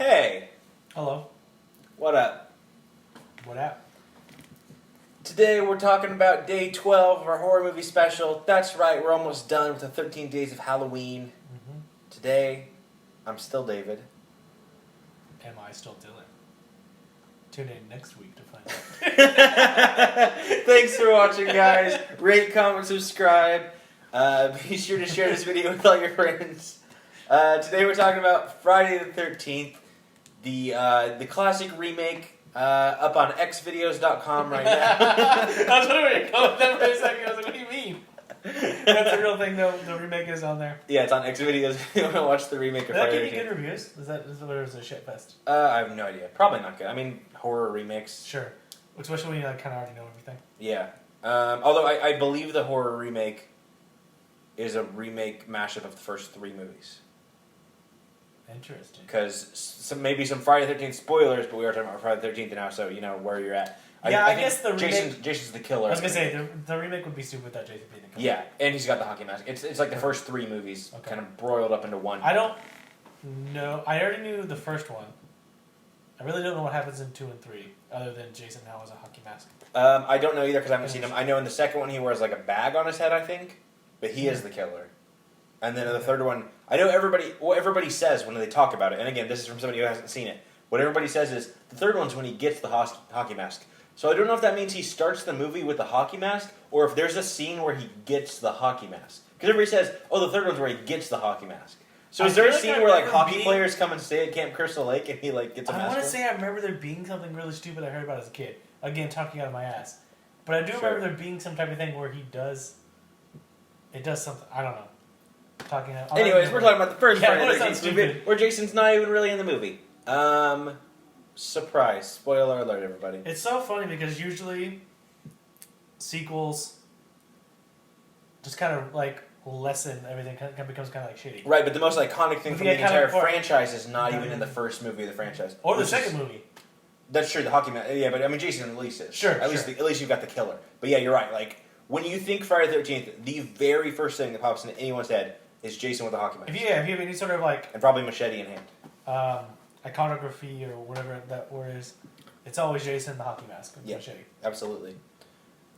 Hey, Hello. what up? What up? Today we're talking about day 12 of our horror movie special. That's right, we're almost done with the 13 days of Halloween. Mm-hmm. Today, I'm still David. Am I still Dylan? Tune in next week to find out. Thanks for watching, guys. Rate, comment, subscribe. Be sure to share this video with all your friends. Today we're talking about Friday the 13th, the classic remake, up on xvideos.com right now. I was wondering, go with that for a second. I was like, what do you mean? That's a real thing, though. The remake is on there. Yeah, it's on xvideos if you want to watch the remake of Did that Friday get the any 13th. good reviews? Is that a shit fest? I have no idea. Probably not good. I mean, horror remakes. Sure. Especially when you kind of already know everything. Yeah. Although I believe the horror remake is a remake mashup of the first three movies. Interesting. Because maybe some Friday the 13th spoilers, but we are talking about Friday the 13th now, so you know where you're at. Yeah, I think guess the remake... Jason's the killer. I was going to say, the remake would be stupid without Jason being the killer. Yeah, and he's got the hockey mask. It's like the first three movies kind of broiled up into one. I don't know. I already knew the first one. I really don't know what happens in 2 and 3, other than Jason now has a hockey mask. I don't know either because I haven't seen him. I know in the second one he wears like a bag on his head, I think, but he is the killer. And then in the third one, I know what everybody says when they talk about it, and again, this is from somebody who hasn't seen it. What everybody says is the third one's when he gets the hockey mask. So I don't know if that means he starts the movie with the hockey mask, or if there's a scene where he gets the hockey mask. Because everybody says, oh, the third one's where he gets the hockey mask. So is there a scene where like hockey players come and stay at Camp Crystal Lake and he like gets a mask? I want to say I remember there being something really stupid I heard about as a kid. Again, talking out of my ass. But I do remember there being some type of thing where it does something. I don't know. Anyways, we're talking about the first Friday Friday the 13th movie, where Jason's not even really in the movie. Surprise. Spoiler alert, everybody. It's so funny because usually sequels just kind of like lessen everything, kind of becomes kind of like shitty. Right, but the most iconic thing from the entire franchise is not even in the first movie of the franchise. Or the second movie. That's true, the hockey match. Yeah, but I mean, Jason at least is. Sure, at least you've got the killer. But yeah, you're right. Like, when you think Friday the 13th, the very first thing that pops into anyone's head is Jason with a hockey mask. If you have any sort of like... And probably machete in hand. Iconography or whatever that word is, it's always Jason the hockey mask and machete. Absolutely.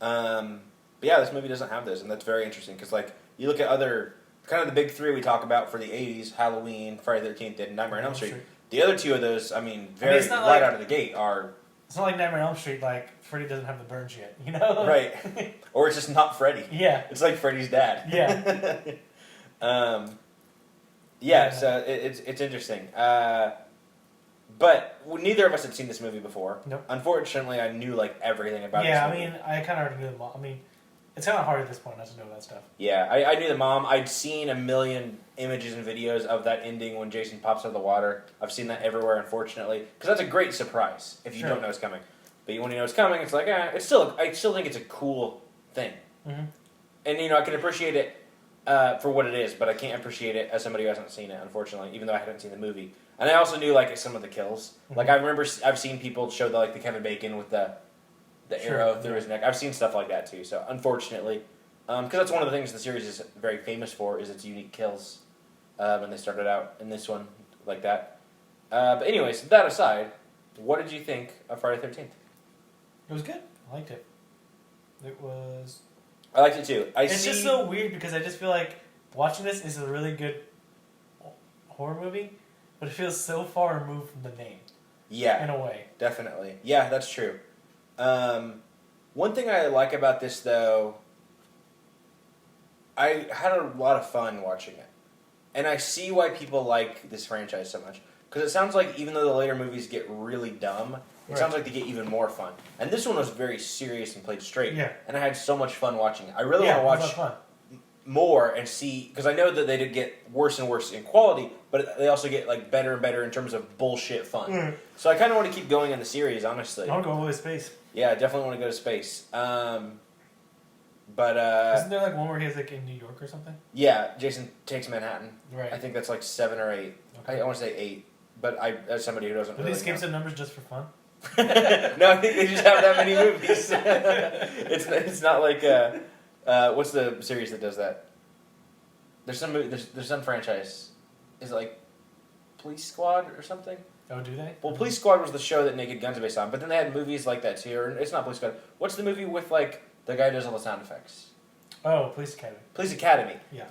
But yeah, this movie doesn't have this, and that's very interesting, because like, you look at other... Kind of the big three we talk about for the 80s, Halloween, Friday the 13th, and Nightmare on Elm Street. The other two of those, I mean, right out of the gate are... It's not like Nightmare on Elm Street, like, Freddy doesn't have the burns yet, you know? Right. Or it's just not Freddy. Yeah. It's like Freddy's dad. Yeah. So it's interesting. But neither of us had seen this movie before. Nope. Unfortunately, I knew, like, everything about this movie. Yeah, I mean, I kind of already knew the mom. I mean, it's kind of hard at this point not to know that stuff. Yeah, I knew the mom. I'd seen a million images and videos of that ending when Jason pops out of the water. I've seen that everywhere, unfortunately, because that's a great surprise if you don't know it's coming. But when you know it's coming, it's like, I still think it's a cool thing. Mm-hmm. And I can appreciate it for what it is, but I can't appreciate it as somebody who hasn't seen it, unfortunately, even though I hadn't seen the movie. And I also knew like some of the kills. Mm-hmm. Like I remember, I've seen people show the Kevin Bacon with the arrow through his neck. I've seen stuff like that too. So unfortunately, because that's one of the things the series is very famous for, is its unique kills. When they started out in this one like that. But anyways, that aside, what did you think of Friday the 13th? It was good. I liked it. I liked it too. It's just so weird because I just feel like watching this is a really good horror movie, but it feels so far removed from the name. Yeah. In a way. Definitely. Yeah, that's true. One thing I like about this, though, I had a lot of fun watching it. And I see why people like this franchise so much. Because it sounds like even though the later movies get really dumb, it sounds like they get even more fun. And this one was very serious and played straight. Yeah. And I had so much fun watching it. I really want to watch more and see, because I know that they did get worse and worse in quality, but they also get like better and better in terms of bullshit fun. Mm. So I kind of want to keep going in the series, honestly. I want to go all the way to space. Yeah, I definitely want to go to space. But isn't there like one where he's like in New York or something? Yeah, Jason Takes Manhattan. Right. I think that's like 7 or 8. Okay. I want to say 8, but as somebody who doesn't. Do these skip some numbers just for fun? No, I think they just have that many movies. It's not like what's the series that does that? There's some franchise. Is it like Police Squad or something. Oh, do they? Well, Police Squad was the show that Naked Guns is based on, but then they had movies like that too. Or it's not Police Squad. What's the movie with like the guy who does all the sound effects? Oh, Police Academy. Police Academy. Yeah.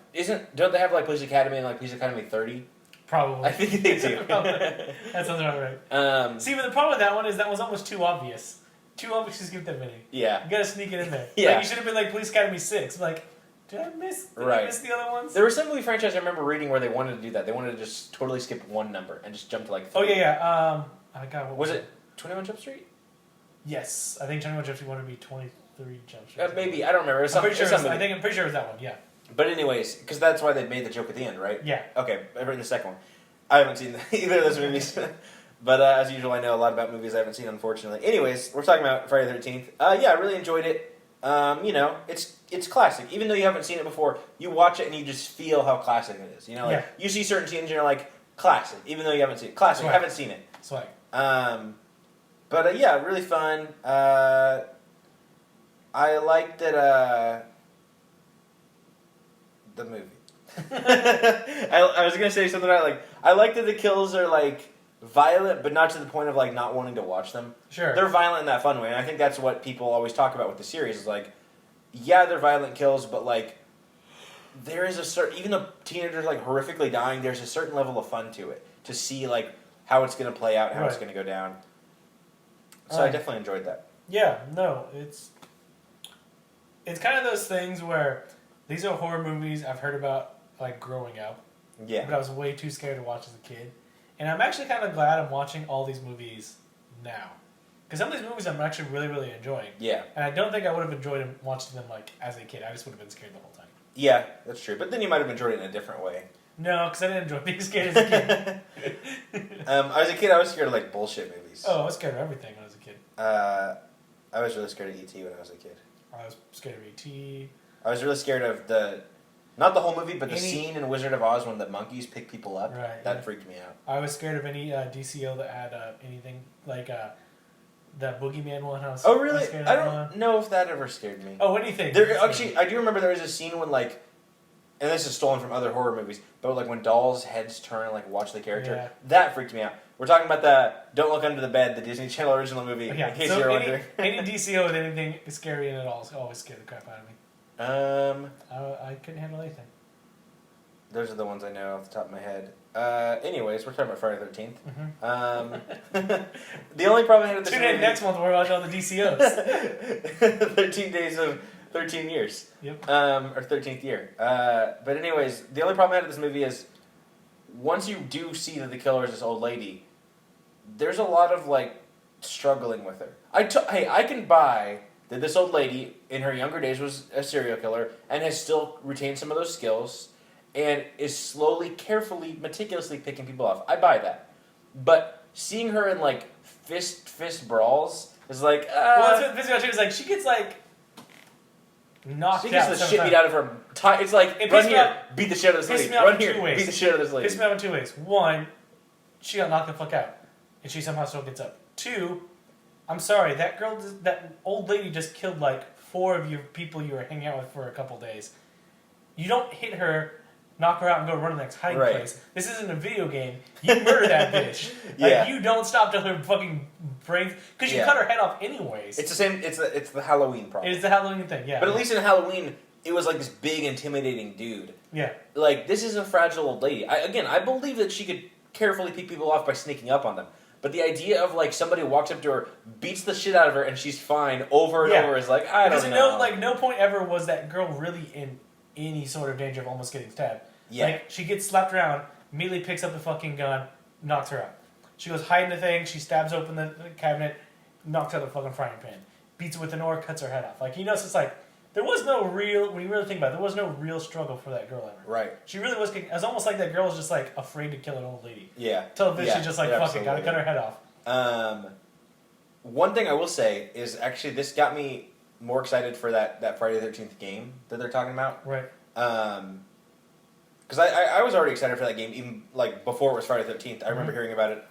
Don't they have like Police Academy and like Police Academy 30? Probably. I think they do. That sounds about right. See, but the problem with that one is that was almost too obvious. Too obvious to skip that many. Yeah. You gotta sneak it in there. Yeah. Like, you should have been like Police Academy 6. Like, did I miss the other ones? There was some movie franchise I remember reading where they wanted to do that. They wanted to just totally skip one number and just jump to like 3. Oh, yeah. I got what was it 21 Jump Street? Yes. I think 21 Jump Street wanted to be 23 Jump Street. Maybe. I don't remember. It was I'm pretty sure something. I'm pretty sure it was that one, yeah. But anyways, because that's why they made the joke at the end, right? Yeah. Okay, I've read the second one. I haven't seen either of those movies. But as usual, I know a lot about movies I haven't seen, unfortunately. Anyways, we're talking about Friday the 13th. Yeah, I really enjoyed it. You know, it's classic. Even though you haven't seen it before, you watch it and you just feel how classic it is. You know, like you see certain scenes and you're like, classic, even though you haven't seen it. Classic, haven't seen it. Swag. But yeah, really fun. I liked that. The movie. I was gonna say something about like I like that the kills are like violent, but not to the point of like not wanting to watch them. Sure. They're violent in that fun way, and I think that's what people always talk about with the series. Is like, yeah, they're violent kills, but like there is a certain, even though teenagers like horrifically dying, there's a certain level of fun to it to see like how it's gonna play out, how it's gonna go down. So I definitely enjoyed that. Yeah, no, it's kind of those things where these are horror movies I've heard about like growing up. Yeah. But I was way too scared to watch as a kid. And I'm actually kind of glad I'm watching all these movies now. Because some of these movies I'm actually really, really enjoying. Yeah. And I don't think I would have enjoyed them, watching them like as a kid. I just would have been scared the whole time. Yeah, that's true. But then you might have enjoyed it in a different way. No, because I didn't enjoy being scared as a kid. As a kid, I was scared of like bullshit movies. Oh, I was scared of everything when I was a kid. I was really scared of E.T. when I was a kid. I was scared of E.T. I was really scared of not the whole movie, but the scene in Wizard of Oz when the monkeys pick people up. Right. That freaked me out. I was scared of any DCO that had anything like that Boogeyman one. I was, oh, really? I was scared of I that don't one. know if that ever scared me. Oh, anything. There, actually, I do remember there was a scene when like, and this is stolen from other horror movies, but like when dolls' heads turn and like watch the character, that freaked me out. We're talking about the Don't Look Under the Bed, the Disney Channel original movie. Yeah. In case So you're wondering. any DCO with anything scary in it all always scared the crap out of me. I couldn't handle anything. Those are the ones I know off the top of my head. Anyways, we're talking about Friday the 13th. Mm-hmm. The only problem I had with this Tune in movie... next month. We're watching all the DCOs. 13 days of 13 years. Yep. Or 13th year. But anyways, the only problem I had with this movie is once you do see that the killer is this old lady, there's a lot of like struggling with her. Hey, I can buy that this old lady in her younger days was a serial killer and has still retained some of those skills and is slowly, carefully, meticulously picking people off. I buy that. But seeing her in like fist brawls is like well, that's what physical is like. She gets like knocked out. She gets the shit beat out of her. It's like, run here, beat the shit out of this lady. Run here, beat the shit out of this lady. Pissed me off in two ways. One, she got knocked the fuck out, and she somehow still gets up. Two, I'm sorry, that old lady just killed like 4 of your people you were hanging out with for a couple days. You don't hit her, knock her out, and go run to the next hiding place. This isn't a video game. You murder that bitch. Like, you don't stop till her fucking brains, because you cut her head off anyways. It's the same. It's the Halloween problem. It's the Halloween thing, yeah. But at least in Halloween, it was like this big, intimidating dude. Yeah. Like, this is a fragile old lady. I believe that she could carefully pick people off by sneaking up on them. But the idea of like somebody walks up to her, beats the shit out of her, and she's fine over and over is like, I don't know. Because no point ever was that girl really in any sort of danger of almost getting stabbed. Yeah. Like, she gets slapped around, immediately picks up the fucking gun, knocks her out. She goes hide in the thing, she stabs open the cabinet, knocks out the fucking frying pan. Beats it with an oar, cuts her head off. Like, it's just like, there was no real, when you really think about it, there was no real struggle for that girl ever. Right. She really was, it was almost like that girl was just like afraid to kill an old lady. Yeah. Till the bitch she just like, fuck it, gotta cut her head off. One thing I will say is actually this got me more excited for that Friday the 13th game that they're talking about. Right. Because I was already excited for that game, even like before it was Friday the 13th. I remember hearing about it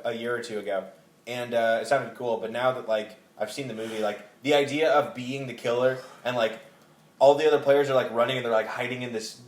a year or two ago, and it sounded cool. But now that like I've seen the movie, like the idea of being the killer and like all the other players are like running and they're like hiding in this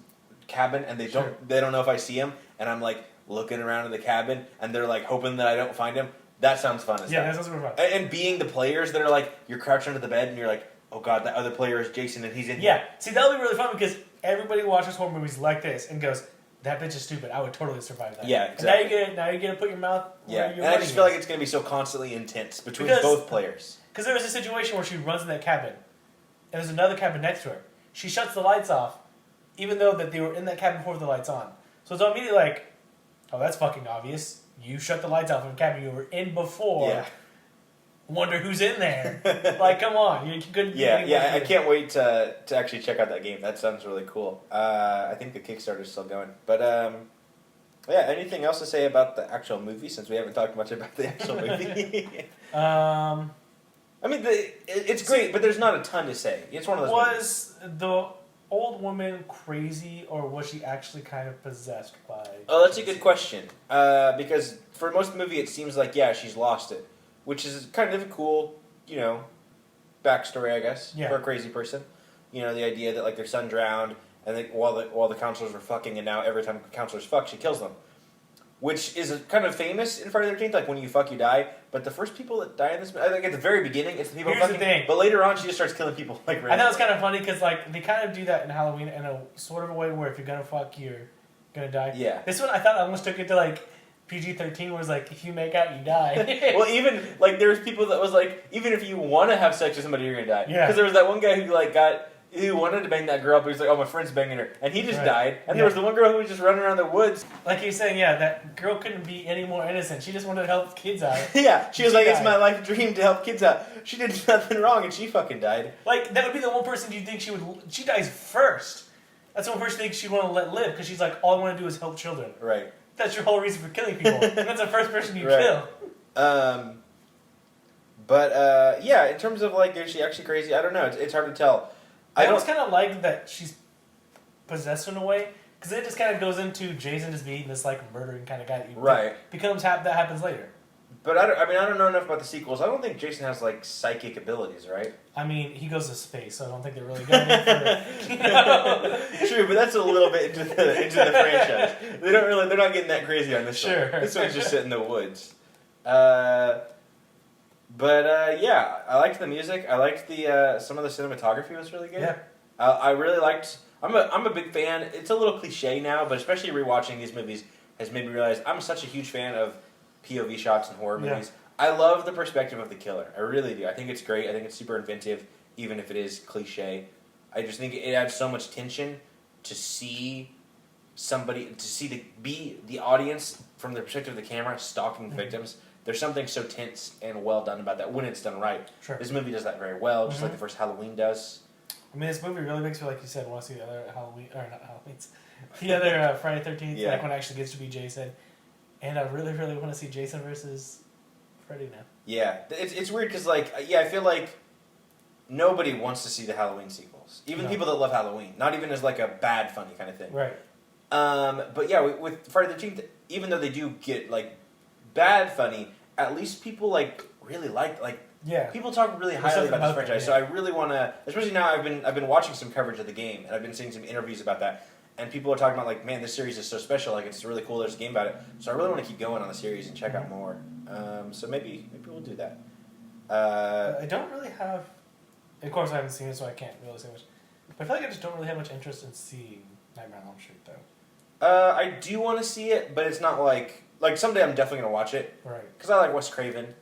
cabin and they don't know if I see him, and I'm like looking around in the cabin and they're like hoping that I don't find him. That sounds fun as Yeah, hell. that sounds super fun. And being the players that are like, you're crouched under the bed and you're like, oh god, that other player is Jason and he's in Yeah, here. see, that'll be really fun because everybody who watches horror movies like this and goes, that bitch is stupid. I would totally survive that. Yeah, And exactly. now you get to put your mouth Yeah, where your and I money just feel like is. it's going to be so constantly intense between Because- both players. Because there was a situation where she runs in that cabin, and there's another cabin next to her. She shuts the lights off, even though that they were in that cabin before the lights on. So it's immediately like, oh, that's fucking obvious. You shut the lights off in a cabin you were in before. Yeah. Wonder who's in there. Like, come on, you couldn't. Yeah, I can't wait to actually check out that game. That sounds really cool. I think the Kickstarter's still going. But, yeah, anything else to say about the actual movie, since we haven't talked much about the actual movie? I mean, it's great, but there's not a ton to say. It's one of those movies. Was the old woman crazy, or was she actually kind of possessed by? Oh, that's a good question. Because for most of the movie, it seems like, yeah, she's lost it. Which is kind of a cool, backstory, I guess, Yeah. for a crazy person. The idea that, like, their son drowned, and while the counselors were fucking, and now every time counselors fuck, she kills them. Which is kind of famous in Friday the 13th, like, when you fuck, you die. But the first people that die in this, I think at the very beginning, it's the people Here's the fucking. thing. But later on, she just starts killing people, like, I thought it randomly. was kind of funny because like they kind of do that in Halloween in a sort of a way where if you're gonna fuck, you're gonna die. Yeah. This one I thought I almost took it to like PG-13, where it's like if you make out, you die. Well, even, like, there's people that was like, even if you want to have sex with somebody, you're gonna die. Yeah. Because there was that one guy who, like, who wanted to bang that girl, but he's like, oh, my friend's banging her. And he just Right. died. And Yeah. there was the one girl who was just running around the woods. Like you're saying, yeah, that girl couldn't be any more innocent. She just wanted to help kids out. Yeah, she was She like, it's died. my life dream to help kids out. She did nothing wrong, and she fucking died. Like that would be the one person you think she would. She dies first. That's the one person you think she'd want to let live because she's like, all I want to do is help children. Right. That's your whole reason for killing people. That's the first person you Right. kill. Yeah, in terms of, like, is she actually crazy? I don't know. It's hard to tell. I I almost don't. kind of like that she's possessed in a way because it just kind of goes into Jason just being this like murdering kind of guy. That Right. Becomes that happens later. But I don't know enough about the sequels. I don't think Jason has, like, psychic abilities, right? I mean, he goes to space, so I don't think they're really going for True, but that's a little bit into the franchise. They're not getting that crazy on this Sure. one. This one's just sitting in the woods. Yeah, I liked the music. I liked the some of the cinematography was really good. Yeah. I really liked. I'm a big fan. It's a little cliche now, but especially rewatching these movies has made me realize I'm such a huge fan of POV shots in horror Yeah. movies. I love the perspective of the killer. I really do. I think it's great. I think it's super inventive, even if it is cliche. I just think it adds so much tension to see be the audience from the perspective of the camera stalking Mhm. victims. There's something so tense and well done about that when it's done right. Sure. This movie does that very well, just Mhm. like the first Halloween does. I mean, this movie really makes me, like you said, want to see the other Halloween, or not Halloween's, the other Friday 13th, Yeah. like when it actually gets to be Jason. And I really, really want to see Jason versus Freddy now. Yeah, it's weird because, like, I feel like nobody wants to see the Halloween sequels. Even No. people that love Halloween, not even as like a bad funny kind of thing. Right. But yeah, with Friday the 13th, even though they do get like bad funny, at least people like really like Yeah. people talk really There's highly something about this about franchise. that, So I really want to, especially now I've been watching some coverage of the game and I've been seeing some interviews about that. And people are talking about like, man, this series is so special. Like, it's really cool. There's a game about it. So I really want to keep going on the series and check out more. So maybe we'll do that. I don't really have. Of course, I haven't seen it, so I can't really say much. But I feel like I just don't really have much interest in seeing Nightmare on Elm Street, though. I do want to see it, but it's not like someday I'm definitely gonna watch it Right. because I like Wes Craven.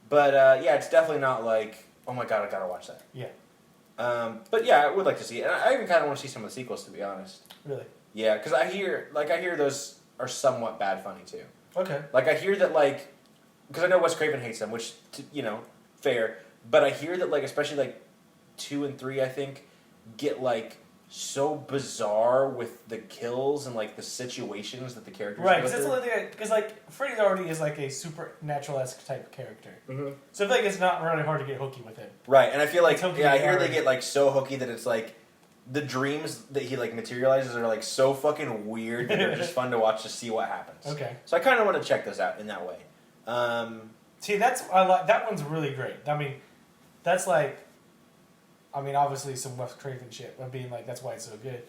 But yeah, it's definitely not like, oh my god, I gotta watch that. Yeah. But yeah, I would like to see it, and I even kind of want to see some of the sequels, to be honest. Really. Yeah, because I hear those are somewhat bad funny too. Okay. Like I hear that because I know Wes Craven hates them, which fair. But I hear that especially 2 and 3, I think, get so bizarre with the kills and the situations that the characters Right, go because that's the through. only thing. Because Freddy already is a supernatural-esque type character, Mm-hmm. so I feel like it's not really hard to get hooky with him. Right, and I feel It's hooky I hear they already. get so hooky that it's the dreams that he materializes are so fucking weird that they're just fun to watch to see what happens. Okay. So I kind of want to check those out in that way. See, I like that one's really great. I mean, that's obviously some Wes Craven shit. But being that's why it's so good,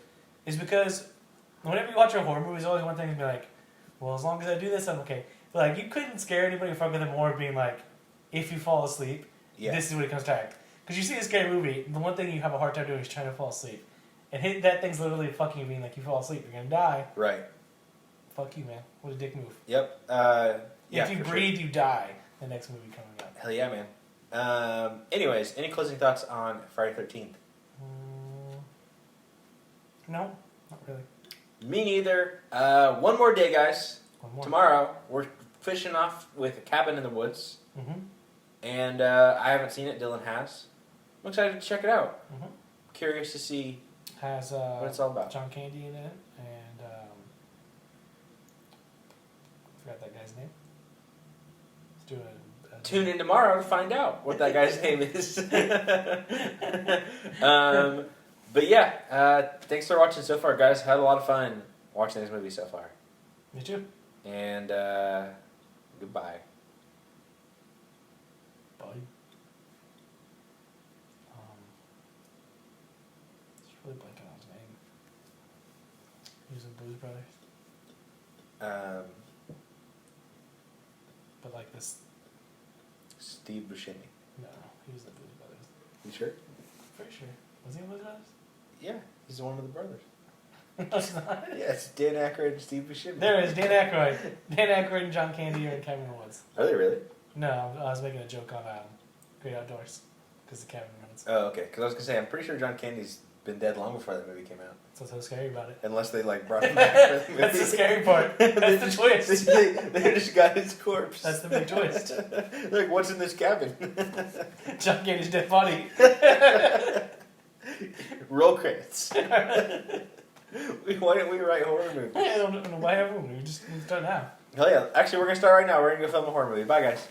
is because whenever you watch a horror movie, there's always one thing to be like, well, as long as I do this, I'm okay. But, like, you couldn't scare anybody fuck with it more being like, if you fall asleep, Yeah. this is what it comes back. Because you see a scary movie, the one thing you have a hard time doing is trying to fall asleep. And that thing's literally fucking you being like, you fall asleep, you're gonna die. Right. Fuck you, man. What a dick move. Yep. Yeah. If you for breathe, you die. The next movie coming up. Sure. Hell yeah, man. Anyways, any closing thoughts on Friday 13th? No, not really. Me neither. One more day, guys. One more. Tomorrow, we're fishing off with a cabin in the woods. Mm-hmm. And I haven't seen it. Dylan has. I'm excited to check it out. Mm-hmm. Curious to see Has what it's all about. John Candy in it, and I forgot that guy's name. Let's do a Tune in tomorrow to find out what that guy's name is. But yeah, thanks for watching so far, guys. Had a lot of fun watching this movie so far. Me too. And goodbye. Bye. Just really blanking on his name. He was in Blues Brothers, but like this. Steve Buscemi. No, he was in Blues Brothers. You sure? Pretty sure. Was he in Blues Brothers? Yeah, he's one of the brothers. No, it's not. Yeah, it's Dan Aykroyd and Steve Buscemi. There is Dan Aykroyd. Dan Aykroyd and John Candy are in Cabin in the Woods. Are they really? No, I was making a joke on Great Outdoors because the Cabin in the Woods. Oh, okay. Because I was gonna say, I'm pretty sure John Candy's been dead long before that movie came out. That's what's so scary about it. Unless they like brought him back for the movie. That's the scary part. That's the twist. they just got his corpse. That's the big twist. Like, what's in this cabin? John Candy's dead body. Roll credits. Why didn't we write horror movies? I don't know why everyone. We just start now. Hell yeah. Actually, we're going to start right now. We're going to go film a horror movie. Bye, guys.